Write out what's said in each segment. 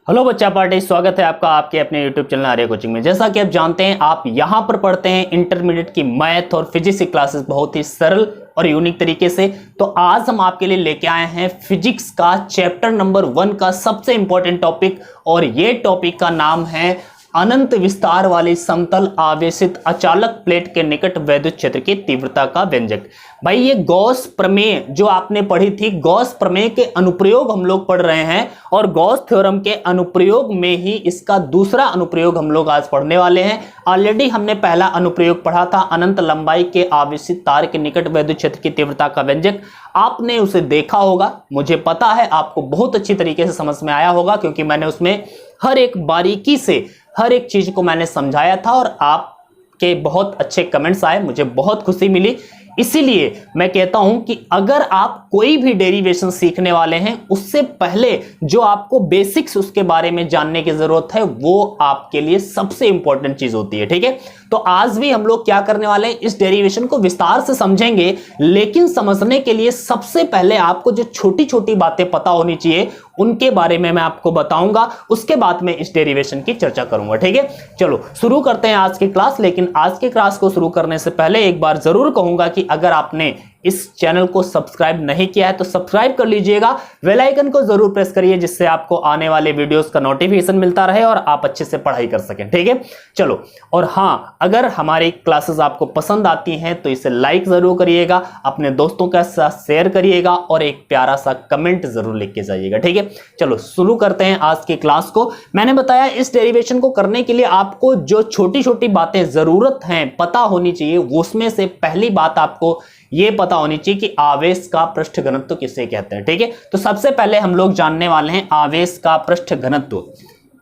Hello बच्चा party, स्वागत है आपका आपके अपने यूट्यूब चैनल आर्य कोचिंग में। जैसा कि आप जानते हैं, आप यहां पर पढ़ते हैं इंटरमीडिएट की मैथ और फिजिक्स की क्लासेस बहुत ही सरल और यूनिक तरीके से। तो आज हम आपके लिए लेके आए हैं फिजिक्स का चैप्टर नंबर 1 का सबसे इंपॉर्टेंट टॉपिक, और ये टॉपिक का नाम है अनंत विस्तार वाली समतल आवेशित अचालक प्लेट के निकट वैद्युत क्षेत्र की तीव्रता का व्यंजक। भाई, ये गॉस प्रमेय जो आपने पढ़ी थी, गॉस प्रमेय के अनुप्रयोग हम लोग पढ़ रहे हैं, और गॉस थ्योरम के अनुप्रयोग में ही इसका दूसरा अनुप्रयोग हम लोग आज पढ़ने वाले हैं। ऑलरेडी हमने पहला अनुप्रयोग पढ़ा था, अनंत लंबाई के आवेशित तार के निकट वैद्युत क्षेत्र की तीव्रता का व्यंजक। आपने उसे देखा होगा, मुझे पता है आपको बहुत अच्छी तरीके से समझ में आया होगा, क्योंकि मैंने उसमें हर एक बारीकी से हर एक चीज को मैंने समझाया था और आपके बहुत अच्छे कमेंट्स आए, मुझे बहुत खुशी मिली। इसीलिए मैं कहता हूं कि अगर आप कोई भी डेरिवेशन सीखने वाले हैं, उससे पहले जो आपको बेसिक्स उसके बारे में जानने की जरूरत है, वो आपके लिए सबसे इंपॉर्टेंट चीज होती है। ठीक है, तो आज भी हम लोग क्या करने वाले हैं, इस डेरिवेशन को विस्तार से समझेंगे, लेकिन समझने के लिए सबसे पहले आपको जो छोटी छोटी बातें पता होनी चाहिए उनके बारे में मैं आपको बताऊंगा, उसके बाद में इस डेरिवेशन की चर्चा करूंगा। ठीक है, चलो शुरू करते हैं आज की क्लास। लेकिन आज की क्लास को शुरू करने से पहले एक बार जरूर कहूंगा कि अगर आपने इस चैनल को सब्सक्राइब नहीं किया है तो सब्सक्राइब कर लीजिएगा, बेल आइकन को जरूर प्रेस करिए, जिससे आपको आने वाले वीडियोस का नोटिफिकेशन मिलता रहे और आप अच्छे से पढ़ाई कर सकें। ठीक है, चलो। और हाँ, अगर हमारी क्लासेस आपको पसंद आती हैं तो इसे लाइक जरूर करिएगा, अपने दोस्तों के साथ शेयर करिएगा और एक प्यारा सा कमेंट जरूर लिख के जाइएगा। ठीक है, चलो शुरू करते हैं आज की क्लास को। मैंने बताया इस डेरिवेशन को करने के लिए आपको जो छोटी छोटी बातें जरूरत हैं पता होनी चाहिए, उसमें से पहली बात आपको ये पता होनी चाहिए कि आवेश का पृष्ठ घनत्व किसे कहते हैं। ठीक है, तो सबसे पहले हम लोग जानने वाले हैं आवेश का पृष्ठ घनत्व।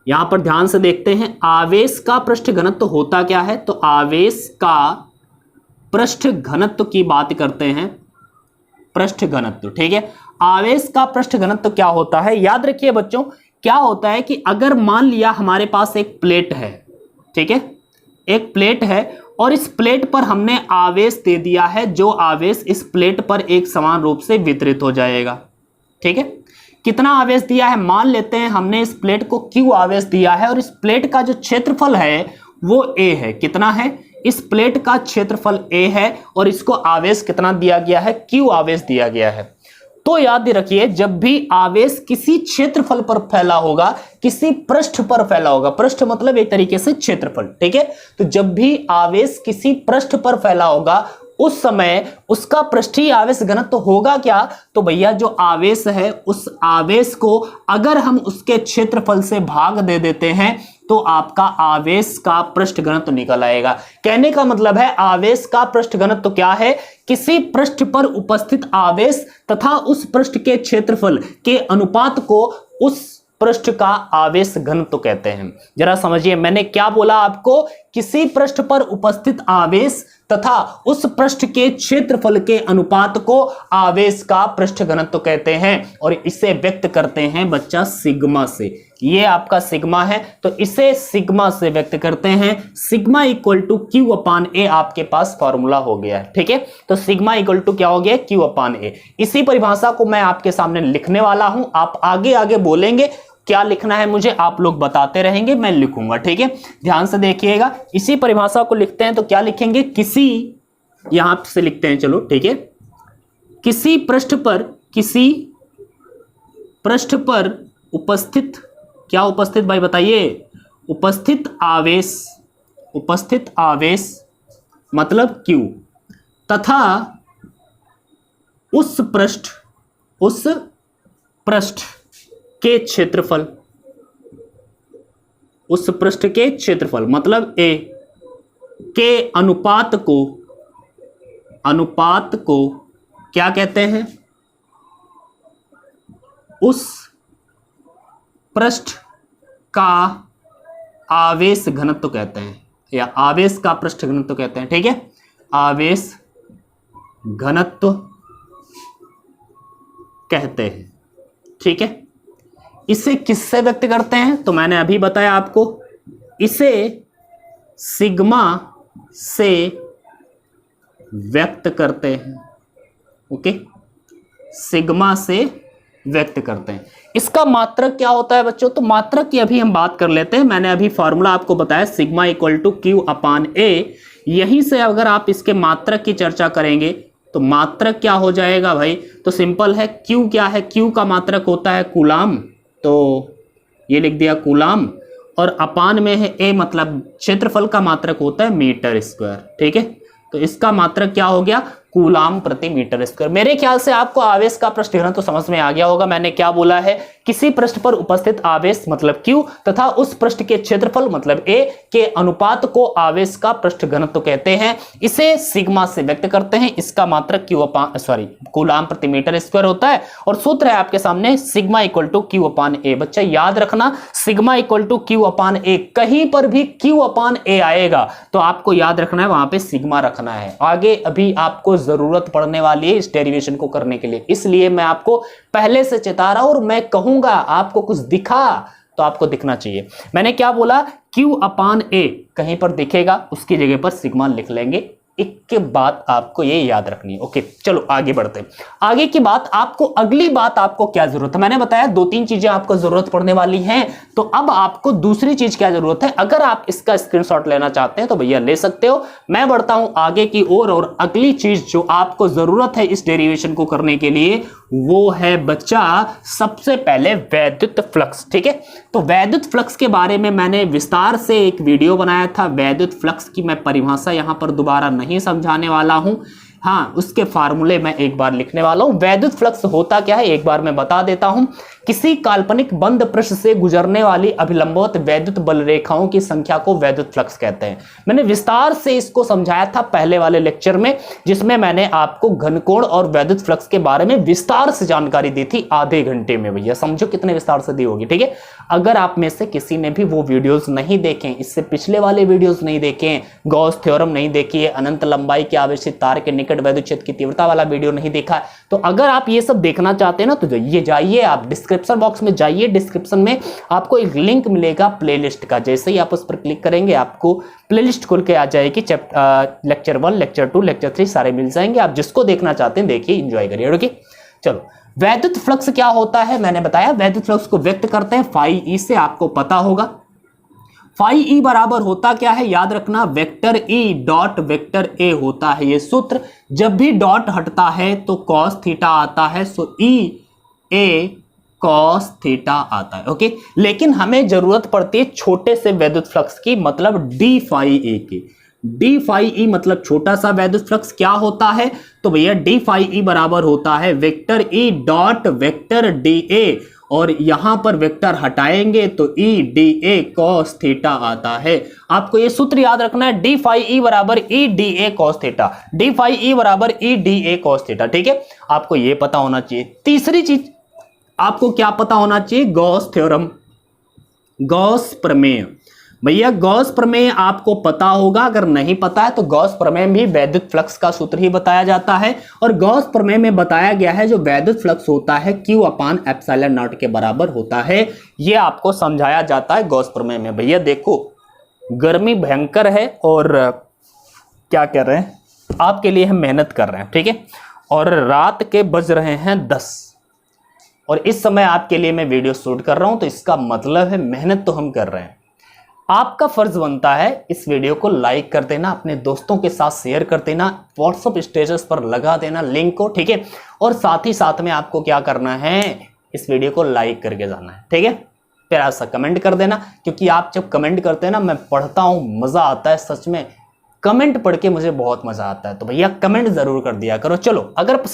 यहां पर ध्यान से देखते हैं, आवेश का पृष्ठ घनत्व होता क्या है। तो आवेश का पृष्ठ घनत्व की बात करते हैं, पृष्ठ घनत्व। ठीक है, आवेश का पृष्ठ घनत्व क्या होता है, याद रखिए बच्चों। क्या होता है कि अगर मान लिया हमारे पास एक प्लेट है, ठीक है, एक प्लेट है और इस प्लेट पर हमने आवेश दे दिया है, जो आवेश इस प्लेट पर एक समान रूप से वितरित हो जाएगा। ठीक है, कितना आवेश दिया है, मान लेते हैं हमने इस प्लेट को Q आवेश दिया है, और इस प्लेट का जो क्षेत्रफल है वो A है। कितना है, इस प्लेट का क्षेत्रफल A है, और इसको आवेश कितना दिया गया है, Q आवेश दिया गया है। तो याद रखिए, जब भी आवेश किसी क्षेत्रफल पर फैला होगा, किसी पृष्ठ पर फैला होगा, पृष्ठ मतलब एक तरीके से क्षेत्रफल। ठीक है, तो जब भी आवेश किसी पृष्ठ पर फैला होगा, उस समय उसका पृष्ठीय आवेश घनत्व होगा क्या। तो भैया, जो आवेश है उस आवेश को अगर हम उसके क्षेत्रफल से भाग दे देते हैं तो आपका आवेश का पृष्ठ घनत्व निकल आएगा। कहने का मतलब है, आवेश का पृष्ठ घनत्व क्या है, किसी पृष्ठ पर उपस्थित आवेश तथा उस पृष्ठ के क्षेत्रफल के अनुपात को उस पृष्ठ का आवेश घनत्व कहते हैं। जरा समझिए, मैंने क्या बोला आपको, किसी पृष्ठ पर उपस्थित आवेश तथा उस पृष्ठ के क्षेत्रफल के अनुपात को आवेश का पृष्ठ घनत्व कहते हैं, और इसे व्यक्त करते हैं बच्चा सिग्मा से। ये आपका सिग्मा है, तो इसे सिग्मा से व्यक्त करते हैं। Sigma equal to Q upon A आपके पास फॉर्मूला हो गया है। ठीक है, तो सिग्मा इक्वल टू क्या हो गया, Q अपान A। इसी परिभाषा को मैं आपके सामने लिखने वाला हूं, आप आगे आगे बोलेंगे क्या लिखना है मुझे, आप लोग बताते रहेंगे, मैं लिखूंगा। ठीक है, ध्यान से देखिएगा, इसी परिभाषा को लिखते हैं तो क्या लिखेंगे, किसी, यहां से लिखते हैं, चलो ठीक है, किसी पृष्ठ पर उपस्थित, क्या उपस्थित भाई बताइए, उपस्थित आवेश मतलब Q, तथा उस पृष्ठ के क्षेत्रफल, उस पृष्ठ के क्षेत्रफल मतलब A के अनुपात को क्या कहते हैं, उस पृष्ठ का आवेश घनत्व कहते हैं, या आवेश का पृष्ठ घनत्व कहते हैं। ठीक है, आवेश घनत्व कहते हैं। ठीक है, इसे किससे व्यक्त करते हैं, तो मैंने अभी बताया आपको, इसे सिग्मा से व्यक्त करते हैं। ओके, सिग्मा से व्यक्त करते हैं। इसका मात्रक क्या होता है बच्चों? तो मात्रक की अभी हम बात कर लेते हैं। मैंने अभी फॉर्मूला आपको बताया सिग्मा इक्वल टू क्यू अपान ए। यहीं से अगर आप इसके मात्रक की चर्चा करेंगे तो मात्रक क्या हो जाएगा भाई? तो सिंपल है, क्यू क्या है? क्यू का मात्रक होता है कूलाम, तो ये लिख दिया कूलाम, और अपान में है ए, मतलब क्षेत्रफल का मात्रक होता है मीटर स्क्वायर। ठीक है, तो इसका मात्रक क्या हो गया? कूलाम प्रति मीटर स्क्वायर। मेरे ख्याल से आपको आवेश का पृष्ठघनत्व तो समझ में आ गया होगा। मैंने क्या बोला है? किसी पृष्ठ पर उपस्थित आवेश मतलब Q तथा उस पृष्ठ के क्षेत्रफल मतलब A के अनुपात को आवेश का पृष्ठघनत्व कहते हैं। इसे सिग्मा से व्यक्त करते हैं। इसका मात्रक कूलाम प्रति मीटर स्क्वायर होता है, और सूत्र है आपके सामने सिग्मा इक्वल टू क्यू अपान ए। बच्चा याद रखना, सिग्मा इक्वल टू क्यू अपान ए, कहीं पर भी क्यू अपान ए आएगा तो आपको याद रखना है वहां पे सिग्मा रखना है। आगे अभी आपको जरूरत पड़ने वाली है इस डेरिवेशन को करने के लिए, इसलिए मैं आपको पहले से चेता रहा हूं, और मैं कहूंगा आपको कुछ दिखा तो आपको दिखना चाहिए। मैंने क्या बोला? Q अपान ए कहीं पर दिखेगा उसकी जगह पर सिग्मा लिख लेंगे। एक के बात आपको ये याद रखनी है। ओके, चलो आगे बढ़ते हैं। आगे की बात आपको, अगली बात आपको क्या जरूरत है? मैंने बताया 2-3 चीजें आपको जरूरत पड़ने वाली हैं, तो अब आपको दूसरी चीज क्या जरूरत है? अगर आप इसका स्क्रीनशॉट लेना चाहते हैं तो भैया ले सकते हो। मैं बढ़ता हूं आगे की ओर, और अगली चीज जो आपको जरूरत है इस डेरिवेशन को करने के लिए वो है बच्चा सबसे पहले वैद्युत फ्लक्स। ठीक है, तो वैद्युत फ्लक्स के बारे में मैंने विस्तार से एक वीडियो बनाया था। वैद्युत फ्लक्स की मैं परिभाषा यहां पर दोबारा नहीं समझाने वाला हूं, हाँ उसके फार्मूले मैं एक बार लिखने वाला हूं। वैद्युत फ्लक्स होता क्या है एक बार मैं बता देता हूं। किसी काल्पनिक बंद पृष्ठ से गुजरने वाली अभिलंबवत वैद्युत बल रेखाओं की संख्या को वैद्युत फ्लक्स कहते हैं। मैंने विस्तार से इसको समझाया था पहले वाले लेक्चर में, जिसमें मैंने आपको घनकोण और वैद्युत फ्लक्स के बारे में विस्तार से जानकारी दी थी आधे घंटे में। भैया समझो कितने विस्तार से दी होगी। ठीक है, अगर आप में से किसी ने भी वो वीडियोस नहीं देखे, इससे पिछले वाले वीडियोस नहीं देखे, गॉस थ्योरम नहीं देखी है, अनंत लंबाई के आवेशित तार के निकट वैद्युत क्षेत्र की तीव्रता वाला वीडियो नहीं देखा, तो अगर आप ये सब देखना चाहते हैं ना, तो ये जाइए आप डिस्क्रिप्शन बॉक्स में जाइए। डिस्क्रिप्शन में आपको एक लिंक मिलेगा प्लेलिस्ट का, जैसे ही आप उस पर क्लिक करेंगे आपको प्लेलिस्ट खुल के आ जाएगी। लेक्चर 1, लेक्चर 2, लेक्चर 3 सारे मिल जाएंगे। आप जिसको देखना चाहते हैं देखिए, एंजॉय करिए। ओके, चलो वैद्युत फ्लक्स क्या होता है? मैंने बताया वैद्युत फ्लक्स को व्यक्त करते हैं फाई ई से, आपको पता होगा। फाई ई बराबर होता क्या है? याद रखना, vector E dot vector A होता है ये सूत्र। जब भी डॉट हटता है तो कॉस थीटा आता है, सो ई ए कॉस थीटा आता है। ओके, लेकिन हमें जरूरत पड़ती है छोटे से वैद्युत फ्लक्स की, मतलब डी फाई ए की। डी फाई ई मतलब छोटा सा वैद्युत फ्लक्स क्या होता है? तो भैया डी फाई ई बराबर होता है vector E dot vector D A, और यहां पर वेक्टर हटाएंगे तो ई डी ए कॉस थीटा आता है। आपको ये सूत्र याद रखना है, डी फाई ई बराबर e d a cos theta, d phi e बराबर e d a cos theta. ठीक है, आपको ये पता होना चाहिए। तीसरी चीज आपको क्या पता होना चाहिए? गॉस थ्योरम, गॉस प्रमेय। भैया गॉस प्रमेय आपको पता होगा, अगर नहीं पता है तो गॉस प्रमेय भी वैद्युत फ्लक्स का सूत्र ही बताया जाता है, और गॉस प्रमेय में बताया गया है जो वैद्युत फ्लक्स होता है Q अपान एप्सिलॉन नॉट के बराबर होता है। ये आपको समझाया जाता है गॉस प्रमेय में। भैया देखो गर्मी भयंकर है और क्या कर रहे हैं, आपके लिए हम मेहनत कर रहे हैं। ठीक है, और रात के बज रहे हैं 10, और इस समय आपके लिए मैं वीडियो शूट कर रहा हूं, तो इसका मतलब है मेहनत तो हम कर रहे हैं। आपका फर्ज बनता है इस वीडियो को लाइक कर देना, अपने दोस्तों के साथ शेयर कर देना, व्हाट्सएप स्टेटस पर लगा देना लिंक को। ठीक है, और साथ ही साथ में आपको क्या करना है, इस वीडियो को लाइक करके जाना है। ठीक है, प्यारा सा कमेंट कर देना, क्योंकि आप जब कमेंट करते हैं ना, मैं पढ़ता हूं, मजा आता है सच में, कमेंट पढ़ के मुझे बहुत मजा आता है। तो भैया कमेंट जरूर कर दिया करो। चलो अगर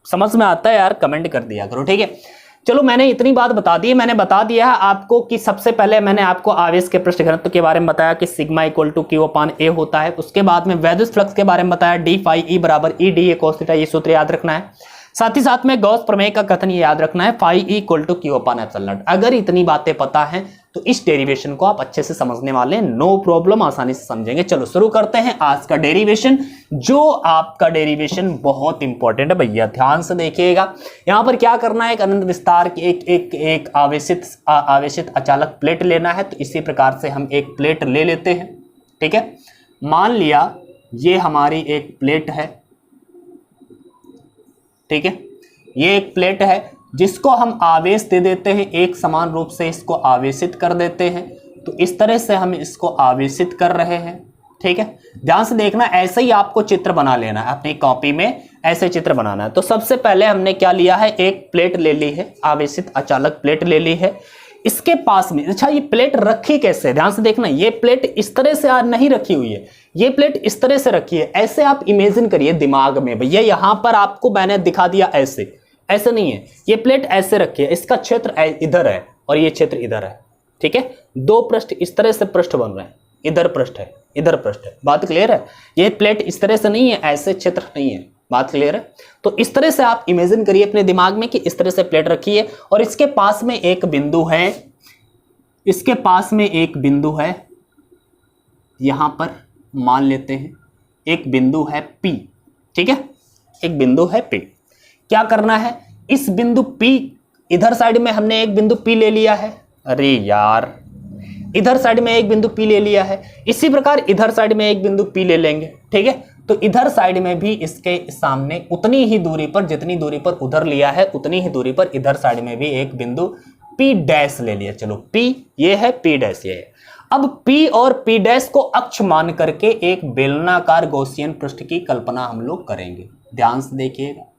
समझ में आता है यार, कमेंट कर दिया करो। ठीक है, चलो मैंने इतनी बात बता दी। मैंने बता दिया है आपको कि सबसे पहले मैंने आपको आवेश के पृष्ठ घनत्व के बारे में बताया कि सिग्मा इक्वल टू क्यू अपान ए होता है। उसके बाद में वैद्युत फ्लक्स के बारे में बताया, डी फाई ई बराबर e d a cos theta, ये सूत्र याद रखना है। साथ ही साथ में गॉस प्रमेय का कथन ये याद रखना है, phi E equal to Q upon epsilon naught. अगर इतनी बातें पता हैं तो इस डेरिवेशन को आप अच्छे से समझने वाले हैं, नो प्रॉब्लम, आसानी से समझेंगे। चलो शुरू करते हैं आज का डेरिवेशन। जो आपका डेरिवेशन बहुत इंपॉर्टेंट है भैया, ध्यान से देखिएगा। यहां पर क्या करना है, एक अनंत विस्तार की एक आवेशित अचालक प्लेट लेना है। तो इसी प्रकार से हम एक प्लेट ले लेते हैं। ठीक है, मान लिया ये हमारी एक प्लेट है। ठीक है, ये एक प्लेट है। जिसको हम आवेश दे देते हैं, एक समान रूप से इसको आवेशित कर देते हैं। तो इस तरह से हम इसको आवेशित कर रहे हैं। ठीक है, ध्यान से देखना, ऐसे ही आपको चित्र बना लेना है अपनी कॉपी में, ऐसे चित्र बनाना है। तो सबसे पहले हमने क्या लिया है, एक प्लेट ले ली है, आवेशित अचालक प्लेट ले ली है। इसके पास में, अच्छा ये प्लेट रखी कैसे, ध्यान से देखना, ये प्लेट इस तरह से आज नहीं रखी हुई है, ये प्लेट इस तरह से रखी है। ऐसे आप इमेजिन करिए दिमाग में, भैया यहां पर आपको मैंने दिखा दिया ऐसे, ऐसे नहीं है, ये प्लेट ऐसे रखी है, इसका क्षेत्र इधर है और ये क्षेत्र इधर है। ठीक है, दो पृष्ठ इस तरह से पृष्ठ बन रहे हैं, इधर पृष्ठ है, इधर पृष्ठ है, बात क्लियर है। ये प्लेट इस तरह से नहीं है, ऐसे क्षेत्र नहीं है, बात क्लियर है। तो इस तरह से आप इमेजिन करिए अपने दिमाग में कि इस तरह से प्लेट रखी है और इसके पास में एक बिंदु है, इसके पास में एक बिंदु है, यहां पर मान लेते हैं एक बिंदु है P। ठीक है, एक बिंदु है P। क्या करना है, इस बिंदु P, इधर साइड में हमने एक बिंदु P ले लिया है, अरे यार इधर साइड में एक बिंदु P ले लिया है, इसी प्रकार इधर साइड में एक बिंदु P ले लेंगे। ठीक है, तो इधर साइड में भी इसके सामने उतनी ही दूरी पर, जितनी दूरी पर उधर लिया है उतनी ही दूरी पर इधर साइड में भी एक बिंदु P डैश ले लिया। चलो P ये है, P डैश ये है। अब P और P डैश को अक्ष मान करके एक बेलनाकार गॉसियन पृष्ठ की कल्पना हम लोग करेंगे। ध्यान से देखिएगा,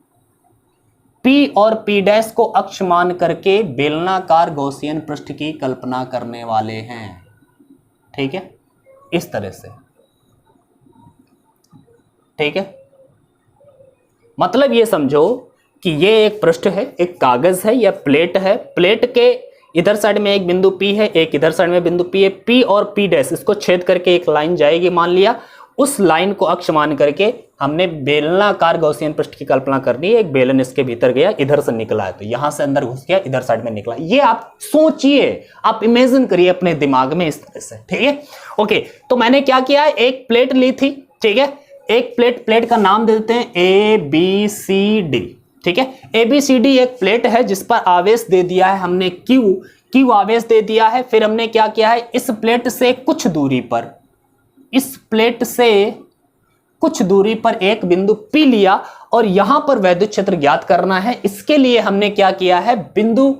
P और P डैश को अक्ष मान करके बेलनाकार गॉसियन पृष्ठ की कल्पना करने वाले हैं। ठीक है, इस तरह से। ठीक है, मतलब ये समझो कि ये एक पृष्ठ है, एक कागज है या प्लेट है, प्लेट के इधर साइड में एक बिंदु P है, एक इधर साइड में बिंदु P है, P और P डैश इसको छेद करके एक लाइन जाएगी, मान लिया, उस लाइन को अक्ष मान करके हमने बेलनाकार गॉसियन पृष्ठ की कल्पना करनी है। एक बेलन इसके भीतर गया, इधर से निकला है, तो यहां से अंदर घुस गया, इधर साइड में निकला। ये आप सोचिए, आप इमेजिन करिए अपने दिमाग में इस तरह से। ठीक है, ओके, तो मैंने क्या किया है, एक प्लेट ली थी। ठीक है, एक प्लेट का नाम दे देते हैं ABCD। ठीक है, ABCD एक प्लेट है जिस पर आवेश दे दिया है हमने Q आवेश दे दिया है। फिर हमने क्या किया है, इस प्लेट से कुछ दूरी पर, इस प्लेट से कुछ दूरी पर एक बिंदु P लिया और यहां पर वैद्युत क्षेत्र ज्ञात करना है। इसके लिए हमने क्या किया है, बिंदु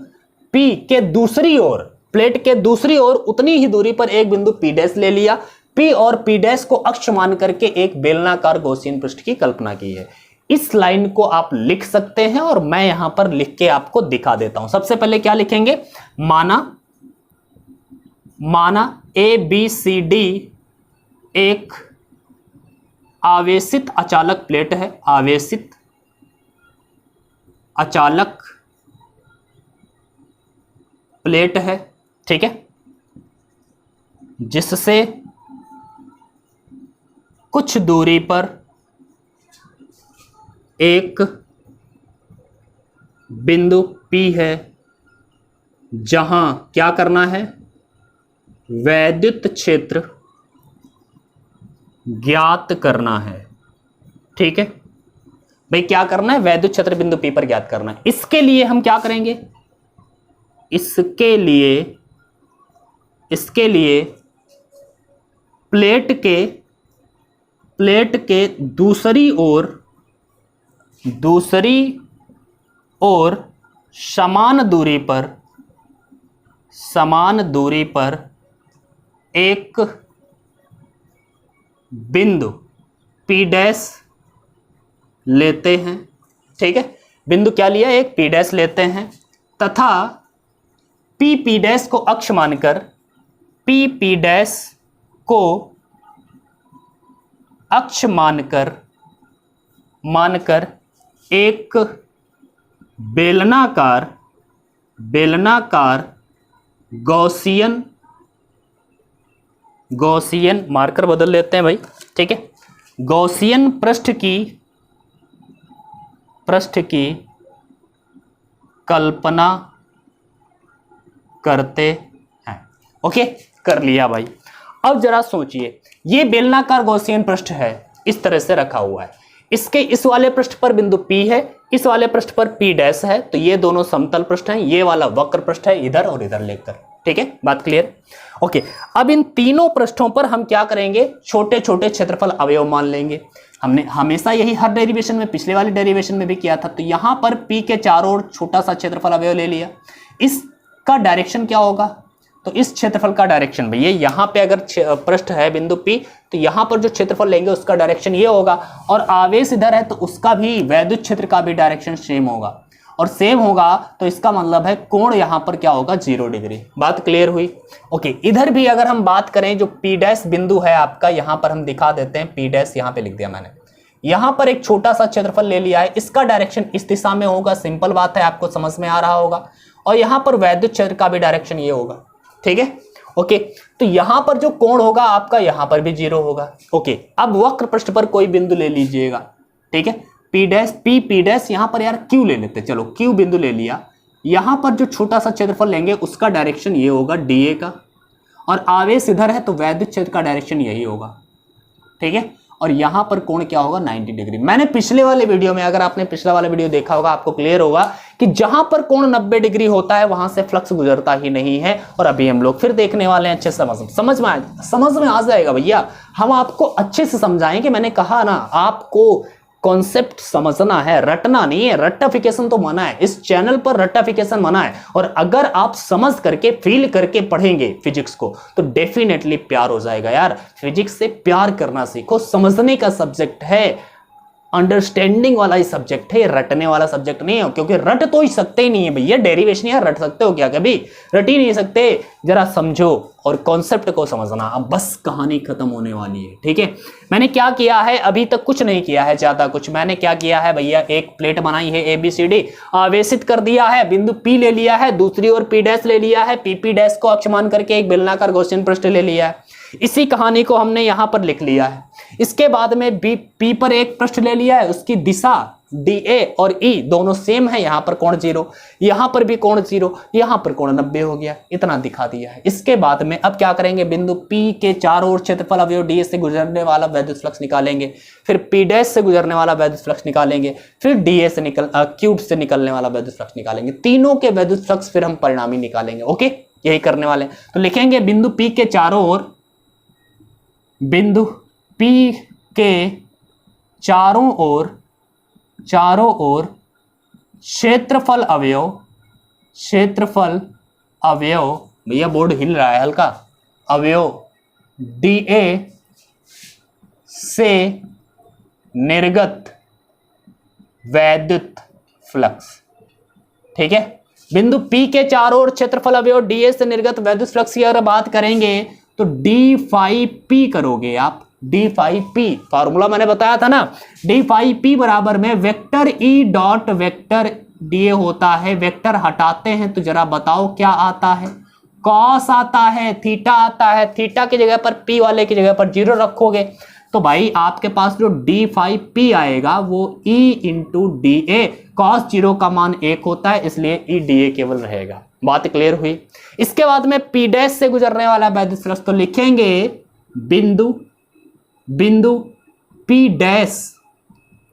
P के दूसरी ओर, प्लेट के दूसरी ओर उतनी ही दूरी पर एक बिंदु P डैश ले लिया। P और P डैश को अक्ष मान करके एक बेलनाकार गॉसियन पृष्ठ की कल्पना की है। इस लाइन को आप लिख सकते हैं और मैं यहां पर लिख के आपको दिखा देता हूं। सबसे पहले क्या लिखेंगे, माना ABCD एक आवेशित अचालक प्लेट है, आवेशित अचालक प्लेट है। ठीक है, जिससे कुछ दूरी पर एक बिंदु P है, जहां क्या करना है, वैद्युत क्षेत्र ज्ञात करना है। ठीक है भाई, क्या करना है, वैद्युत क्षेत्र बिंदु P पर ज्ञात करना है। इसके लिए हम क्या करेंगे, इसके लिए प्लेट के दूसरी ओर समान दूरी पर एक बिंदु P डैश लेते हैं। ठीक है, बिंदु क्या लिया, एक P डैश लेते हैं तथा P डैश को अक्ष मानकर, P डैश को अक्ष मानकर एक बेलनाकार गॉसियन मार्कर बदल लेते हैं भाई। ठीक है, गॉसियन पृष्ठ की कल्पना करते हैं। ओके, कर लिया भाई। अब जरा सोचिए, ये बेलनाकार गॉसियन पृष्ठ है, इस तरह से रखा हुआ है, इसके इस वाले पृष्ठ पर बिंदु P है, इस वाले पृष्ठ पर P डैश है, तो ये दोनों समतल पृष्ठ हैं, ये वाला वक्र पृष्ठ है, इधर और इधर लेकर। ठीक है, बात क्लियर। ओके, अब इन तीनों पृष्ठों पर हम क्या करेंगे, छोटे छोटे क्षेत्रफल अवयव मान लेंगे। हमने हमेशा यही हर डेरिवेशन में, पिछले वाले डेरिवेशन में भी किया था। तो यहां पर P के चारों ओर छोटा सा क्षेत्रफल अवयव ले लिया। इसका डायरेक्शन क्या होगा? तो इस क्षेत्रफल का डायरेक्शन भैया यहां पे अगर पृष्ठ है बिंदु P, तो यहां पर जो क्षेत्रफल लेंगे उसका डायरेक्शन ये होगा, और आवेश इधर है तो उसका भी, वैद्युत क्षेत्र का भी डायरेक्शन सेम होगा, और सेम होगा तो इसका मतलब है कोण यहां पर क्या होगा? 0 डिग्री। बात क्लियर हुई? ओके, इधर भी अगर हम बात करें, जो P डैश बिंदु है आपका, यहां पर हम दिखा देते हैं, P डैश यहां पे लिख दिया मैंने। यहां पर एक छोटा सा क्षेत्रफल ले लिया है, इसका डायरेक्शन इस दिशा में होगा, सिंपल बात है, आपको समझ में आ रहा होगा। और यहां पर वैद्युत क्षेत्र का भी डायरेक्शन ये होगा, ठीक है। ओके, तो यहां पर जो कोण होगा आपका, यहां पर भी 0 होगा। ओके, अब वक्र पृष्ठ पर कोई बिंदु ले लीजिएगा, ठीक है। P डैश, P डैश, यहां पर यार Q ले लेते, चलो Q बिंदु ले लिया। यहां पर जो छोटा सा क्षेत्रफल लेंगे उसका डायरेक्शन ये होगा dA का, और आवेश इधर है तो वैद्युत क्षेत्र का डायरेक्शन यही होगा, ठीक है। और यहां पर कोण क्या होगा? 90 डिग्री। मैंने पिछले वाले वीडियो में, अगर आपने पिछला वाला वीडियो देखा होगा, आपको क्लियर होगा कि जहां पर कोण 90 डिग्री होता है वहां से फ्लक्स गुजरता ही नहीं है। और अभी हम लोग फिर देखने वाले हैं, अच्छे से समझ में आ जाएगा भैया। हम आपको अच्छे से समझाएंगे। मैंने कहा ना, आपको कॉन्सेप्ट समझना है, रटना नहीं है। रट्टाफिकेशन तो मना है, इस चैनल पर रट्टाफिकेशन मना है। और अगर आप समझ करके, फील करके पढ़ेंगे फिजिक्स को, तो डेफिनेटली प्यार हो जाएगा यार। फिजिक्स से प्यार करना सीखो, समझने का सब्जेक्ट है, अंडरस्टैंडिंग वाला ही सब्जेक्ट है, रटने वाला सब्जेक्ट नहीं है। क्योंकि रट तो ही सकते ही नहीं है भैया, डेरिवेशन यार रट सकते हो क्या? कभी रट ही नहीं सकते। जरा समझो और कॉन्सेप्ट को समझना। अब बस कहानी खत्म होने वाली है, ठीक है। मैंने क्या किया है, अभी तक कुछ नहीं किया है ज्यादा कुछ। मैंने क्या किया है भैया, एक प्लेट बनाई है ABCD, आवेशित कर दिया है, बिंदु P ले लिया है, दूसरी ओर P डैश ले लिया है, PP डैश को अक्ष मान करके एक बेलनाकार गॉसियन पृष्ठ ले लिया है। इसी कहानी को हमने यहां पर लिख लिया है। इसके बाद में P पर एक पृष्ठ ले लिया है, उसकी दिशा DA और E दोनों सेम है। यहां पर कोण 0, यहां पर भी कोण 0, यहां पर कोण 90 हो गया, इतना दिखा दिया है। इसके बाद में अब क्या करेंगे, बिंदु P के चारों ओर क्षेत्रफल अवयव DA से गुजरने वाला वैद्युत फ्लक्स निकालेंगे, फिर P डैश से गुजरने वाला वैद्युत फ्लक्स निकालेंगे, फिर DA से Q से निकलने वाला वैद्युत फ्लक्स निकालेंगे। तीनों के वैद्युत फ्लक्स फिर हम परिणामी निकालेंगे। ओके, यही करने वाले हैं। तो लिखेंगे बिंदु P के चारों ओर, बिंदु P के चारों ओर क्षेत्रफल अवयव, भैया बोर्ड हिल रहा है हल्का, अवयव DA से निर्गत वैद्युत फ्लक्स, ठीक है। बिंदु P के चारों ओर क्षेत्रफल अवयव DA से निर्गत वैद्युत फ्लक्स की अगर बात करेंगे तो d फाई p करोगे आप, d फाई p, फार्मूला मैंने बताया था ना, d फाई p बराबर में vector E dot vector DA होता है। वेक्टर हटाते हैं तो जरा बताओ क्या आता है? कॉस आता है, थीटा आता है। थीटा की जगह पर P वाले की जगह पर 0 रखोगे तो भाई आपके पास जो d फाई p आएगा वो E इंटू DA, कॉस 0 का मान 1 होता है, इसलिए E DA केवल रहेगा। बात क्लियर हुई? इसके बाद में P डैश से गुजरने वाला वैद्युत फ्लक्स, तो लिखेंगे बिंदु P डैश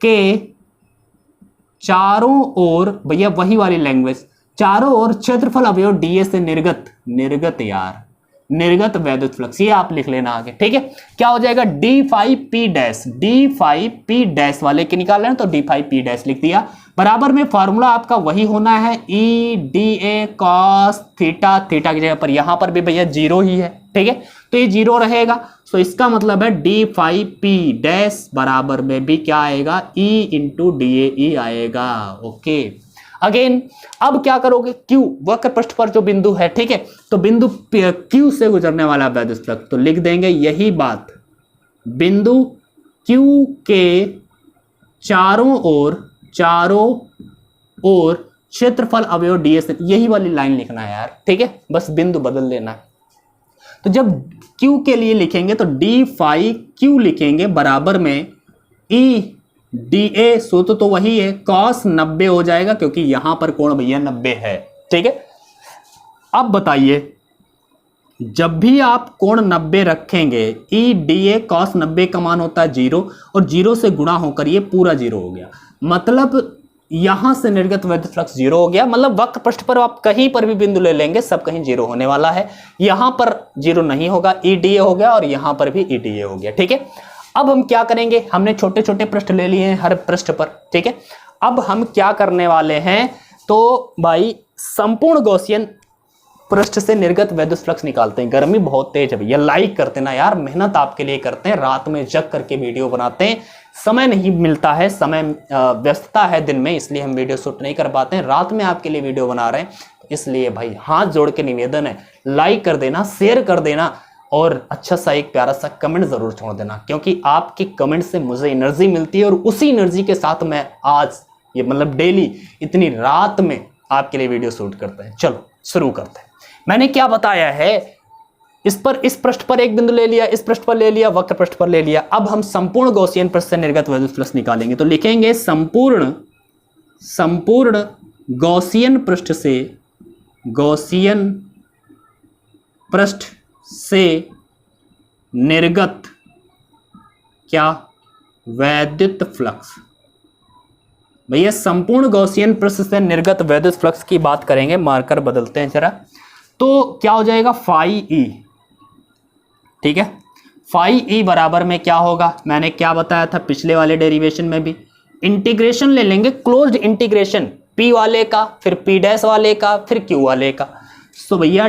के चारों ओर, भैया वही वाली लैंग्वेज, चारों ओर क्षेत्रफल अवयव DA से निर्गत वैद्युत फ्लक्स, ये आप लिख लेना आगे, ठीक है। क्या हो जाएगा, d फाई p डैश वाले के निकाल रहे हैं तो d फाई p डैश लिख दिया। बराबर में फार्मूला आपका वही होना है, E DA cos theta, theta की जगह पर यहां पर भी भैया 0 ही है, ठीक है, तो ये 0 रहेगा। तो इसका मतलब है d फाई p डैश बराबर में भी क्या आएगा, E इंटू DAE आएगा। ओके, अगेन अब क्या करोगे, Q वक्र पृष्ठ पर जो बिंदु है, ठीक है, तो बिंदु Q से गुजरने वाला वैद्युत फ्लक्स, तो लिख देंगे यही बात, बिंदु Q के चारों ओर क्षेत्रफल अवयव DA से, यही वाली लाइन लिखना है यार, ठीक है, बस बिंदु बदल देना है। तो जब Q के लिए लिखेंगे तो d फाई Q लिखेंगे बराबर में E DA, सूत्र तो वही है, cos 90 हो जाएगा क्योंकि यहां पर कोण भैया 90 है, ठीक है। अब बताइए, जब भी आप कोण 90 रखेंगे, E DA cos 90 का मान होता है 0 और 0 से गुणा होकर ये पूरा 0 हो गया, मतलब यहां से निर्गत वैद्युत फ्लक्स 0 हो गया। मतलब वक्र पृष्ठ पर आप कहीं पर भी बिंदु ले लेंगे सब कहीं 0 होने वाला है। यहां पर 0 नहीं होगा, E DA हो गया और यहां पर भी E DA हो गया, ठीक है। अब हम क्या करेंगे, हमने छोटे छोटे पृष्ठ ले लिए हैं हर पृष्ठ पर, ठीक है। अब हम क्या करने वाले हैं, तो भाई संपूर्ण गॉसियन पृष्ठ से निर्गत वैद्युत फ्लक्स निकालते हैं। गर्मी बहुत तेज है भैया, लाइक करते ना यार, मेहनत आपके लिए करते हैं, रात में जग करके वीडियो बनाते हैं, समय नहीं मिलता है, समय व्यस्तता है दिन में, इसलिए हम वीडियो शूट नहीं कर पाते हैं, रात में आपके लिए वीडियो बना रहे हैं। इसलिए भाई हाथ जोड़ के निवेदन है, लाइक कर देना, शेयर कर देना और अच्छा सा एक प्यारा सा कमेंट जरूर छोड़ देना, क्योंकि आपके कमेंट से मुझे एनर्जी मिलती है और उसी एनर्जी के साथ मैं आज ये मतलब डेली इतनी रात में आपके लिए वीडियो शूट करते हैं। चलो शुरू करते हैं। मैंने क्या बताया है, इस पृष्ठ पर एक बिंदु ले लिया, इस पृष्ठ पर ले लिया, वक्र पृष्ठ पर ले लिया। अब हम संपूर्ण गॉसियन पृष्ठ से निर्गत वैद्युत फ्लक्स निकालेंगे, तो लिखेंगे संपूर्ण गॉसियन पृष्ठ से निर्गत क्या, वैद्युत फ्लक्स। भैया संपूर्ण गॉसियन पृष्ठ से निर्गत वैद्युत फ्लक्स की बात करेंगे, मार्कर बदलते हैं जरा, तो क्या हो जाएगा फाई ई, ठीक है। फाई ई बराबर में क्या होगा, मैंने क्या बताया था पिछले वाले डेरिवेशन में भी, इंटीग्रेशन ले लेंगे, क्लोज्ड इंटीग्रेशन, पी वाले का, फिर पी डैश वाले का, फिर क्यू वाले का। तो भैया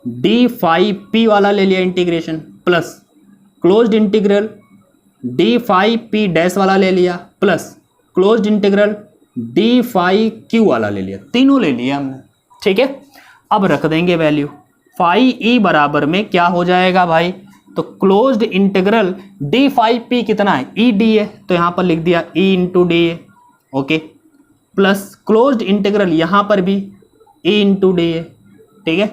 डी फाई पी वाला ले लिया integration, plus closed integral D phi P dash वाला ले लिया, plus closed integral D phi Q वाला ले लिया, तीनों ले लिया हमने, ठीक है। अब रख देंगे वैल्यू, फाई ई बराबर में क्या हो जाएगा भाई, तो closed integral D phi P कितना है, ई डी है, तो यहां पर लिख दिया ई इंटू डी है, ओके, प्लस क्लोज्ड इंटीग्रल यहां पर भी ई इंटू डी है, ठीक है,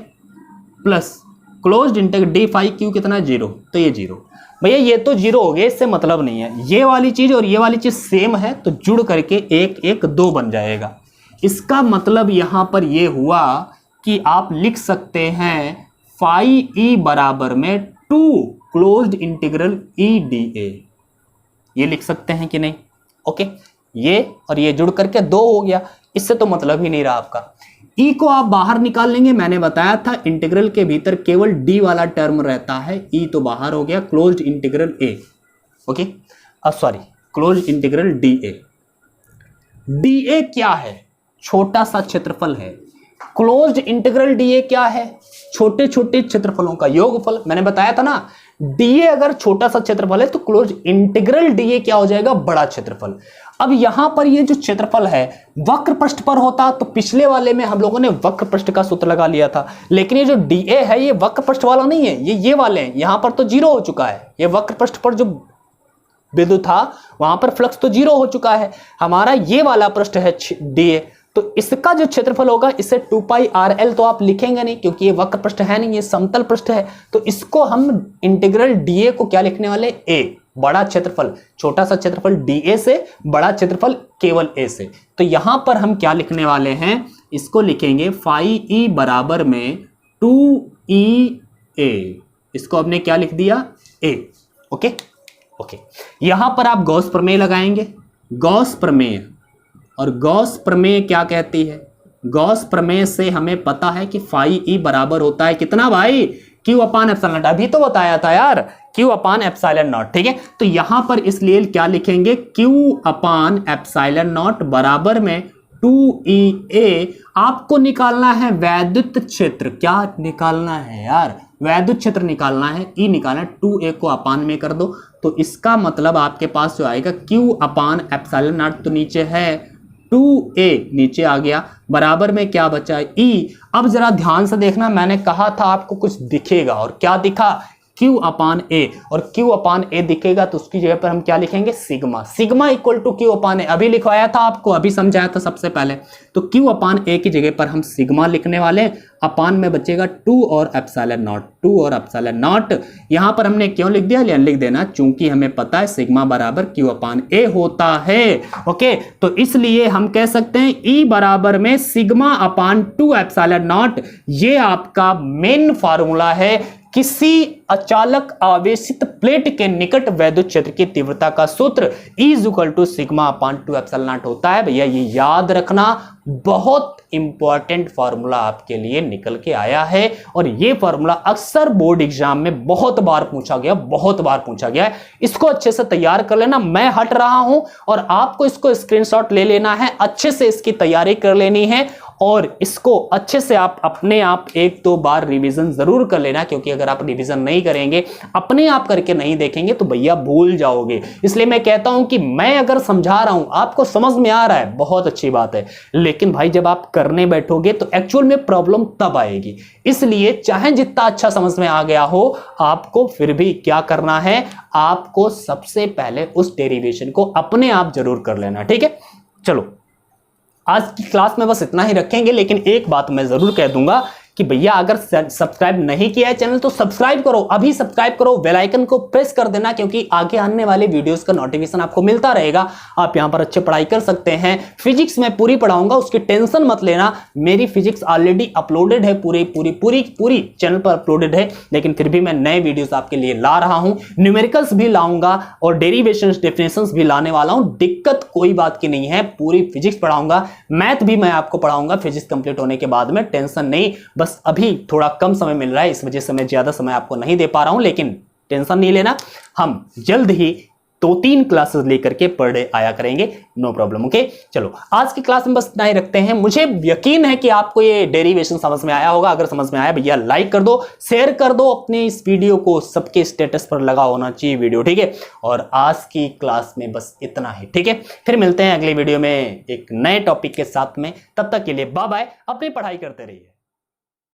plus closed integral D phi Q कितना है, 0, तो ये 0। भैया ये तो 0 हो गया, इससे मतलब नहीं है, ये वाली चीज और ये वाली चीज सेम है, तो जुड़ करके 1 1 2 बन जाएगा। इसका मतलब यहां पर ये हुआ कि आप लिख सकते हैं फाई ई बराबर में 2 क्लोज्ड इंटीग्रल ई डी ए, ये लिख सकते हैं कि नहीं, ओके। ये और ये जुड़ करके 2 हो गया, इससे तो मतलब ही नहीं रहा आपका। ई को आप बाहर निकाल लेंगे, मैंने बताया था इंटीग्रल के भीतर केवल डी वाला टर्म रहता है, ई तो बाहर हो गया, closed integral A, okay, closed integral D A. D A क्या है, छोटा सा क्षेत्रफल है, क्लोज्ड इंटीग्रल डी ए क्या है, छोटे छोटे क्षेत्रफलों का योगफल। मैंने बताया था ना, डी ए अगर छोटा सा क्षेत्रफल है तो क्लोज्ड इंटीग्रल डी ए क्या हो जाएगा, बड़ा क्षेत्रफल। अब यहां पर ये जो क्षेत्रफल है वक्र पृष्ठ पर होता तो पिछले वाले में हम लोगों ने वक्र पृष्ठ का सूत्र लगा लिया था, लेकिन ये जो डी ए है ये वक्र पृष्ठ वाला नहीं है, ये वाले हैं, यहां पर तो 0 हो चुका है, ये वक्र पृष्ठ पर जो बिंदु था वहां पर फ्लक्स तो 0 हो चुका है, हमारा ये वाला पृष्ठ है डी ए, तो इसका जो क्षेत्रफल होगा इसे 2 पाई आर एल तो आप लिखेंगे नहीं, क्योंकि ये वक्र पृष्ठ है नहीं, ये समतल पृष्ठ है, तो इसको हम इंटीग्रल डीए को क्या लिखने वाले, ए, बड़ा क्षेत्रफल, छोटा सा क्षेत्रफल डीए से, बड़ा क्षेत्रफल केवल ए से। तो यहां पर हम क्या लिखने वाले हैं, इसको लिखेंगे फाई ई बराबर में 2e ए, इसको हमने क्या लिख दिया, ए, ओके ओके। यहां पर आप गॉस प्रमेय लगाएंगे, गॉस प्रमेय, और गॉस प्रमेय क्या कहती है, गॉस प्रमेय से हमें पता है कि फाई ई बराबर होता है कितना भाई, क्यू अपान एप्सिलॉन नॉट, अभी तो बताया था यार, क्यू अपान एप्सिलॉन नॉट, ठीक है। तो यहां पर इसलिए क्या लिखेंगे, क्यू अपान एप्सिलॉन नॉट बराबर में 2e आपको निकालना है वैद्युत क्षेत्र, क्या निकालना है यार, वैद्युत क्षेत्र निकालना है, ई निकालना है, 2a को अपान में कर दो, तो इसका मतलब आपके पास जो आएगा क्यू अपान एप्सिलॉन नॉट, तो नीचे है 2a, नीचे आ गया, बराबर में क्या बचा, e। अब जरा ध्यान से देखना, मैंने कहा था आपको कुछ दिखेगा, और क्या दिखा, Q अपान ए, और Q अपान ए दिखेगा तो उसकी जगह पर हम क्या लिखेंगे, sigma, sigma equal to Q upon A, अभी लिखवाया था आपको, अभी समझाया था सबसे पहले, तो Q अपान ए की जगह पर हम सिग्मा लिखने वाले, अपान में बचेगा 2 और एप्सिलॉन नॉट, 2 और एप्सिलॉन नॉट। यहां पर हमने क्यों लिख दिया, लिख देना, चूंकि हमें पता है सिग्मा बराबर Q अपान ए होता है, ओके। तो इसलिए हम कह सकते हैं E बराबर में सिग्मा अपान 2 एप्सिलॉन नॉट, ये आपका मेन फार्मूला है किसी अचालक आवेशित प्लेट के निकट वैद्युत क्षेत्र की तीव्रता का सूत्र E = σ/2ε0 होता है। भैया ये याद रखना, बहुत इंपॉर्टेंट फॉर्मूला आपके लिए निकल के आया है और ये फॉर्मूला अक्सर बोर्ड एग्जाम में बहुत बार पूछा गया है। इसको अच्छे से तैयार कर लेना। मैं हट रहा हूं और आपको इसको स्क्रीनशॉट ले लेना है, अच्छे से इसकी तैयारी कर लेनी है और इसको अच्छे से आप अपने आप 1-2 बार रिवीजन जरूर कर लेना, क्योंकि अगर आप रिवीजन नहीं करेंगे, अपने आप करके नहीं देखेंगे तो भैया भूल जाओगे। इसलिए मैं कहता हूं कि मैं अगर समझा रहा हूं, आपको समझ में आ रहा है, बहुत अच्छी बात है, लेकिन भाई जब आप करने बैठोगे तो एक्चुअल में प्रॉब्लम तब आएगी। इसलिए चाहे जितना अच्छा समझ में आ गया हो, आपको फिर भी क्या करना है, आपको सबसे पहले उस डेरिवेशन को अपने आप जरूर कर लेना। ठीक है, चलो आज की क्लास में बस इतना ही रखेंगे, लेकिन एक बात मैं जरूर कह दूंगा कि भैया अगर सब्सक्राइब नहीं किया है चैनल तो सब्सक्राइब करो, अभी सब्सक्राइब करो, बेल आइकन को प्रेस कर देना, क्योंकि आगे आने वाले वीडियोस का नोटिफिकेशन आपको मिलता रहेगा। आप यहां पर अच्छे पढ़ाई कर सकते हैं। फिजिक्स में पूरी पढ़ाऊंगा, उसकी टेंशन मत लेना। मेरी फिजिक्स ऑलरेडी अपलोडेड है, पूरी चैनल पर अपलोडेड है, लेकिन फिर भी मैं नए वीडियोस आपके लिए ला रहा हूं। न्यूमेरिकल्स भी लाऊंगा और डेरिवेशंस, डेफिनेशंस भी लाने वाला हूं। दिक्कत कोई बात की नहीं है, पूरी फिजिक्स पढ़ाऊंगा, मैथ भी मैं आपको पढ़ाऊंगा फिजिक्स कंप्लीट होने के बाद में, टेंशन नहीं। बस अभी थोड़ा कम समय मिल रहा है, इस वजह से मैं ज्यादा समय आपको नहीं दे पा रहा हूं, लेकिन टेंशन नहीं लेना, हम जल्द ही 2-3 क्लासेस लेकर के पर डे आया करेंगे, नो प्रॉब्लम। ओके, चलो आज की क्लास में बस इतना ही रखते हैं। मुझे यकीन है कि आपको ये डेरिवेशन समझ में आया होगा। अगर समझ में आया भैया लाइक कर दो, शेयर कर दो अपने इस वीडियो को, सबके स्टेटस पर लगा होना चाहिए वीडियो। ठीक है, और आज की क्लास में बस इतना ही। ठीक है, फिर मिलते हैं अगले वीडियो में एक नए टॉपिक के साथ में। तब तक के लिए बाय बाय, अपनी पढ़ाई करते रहिए।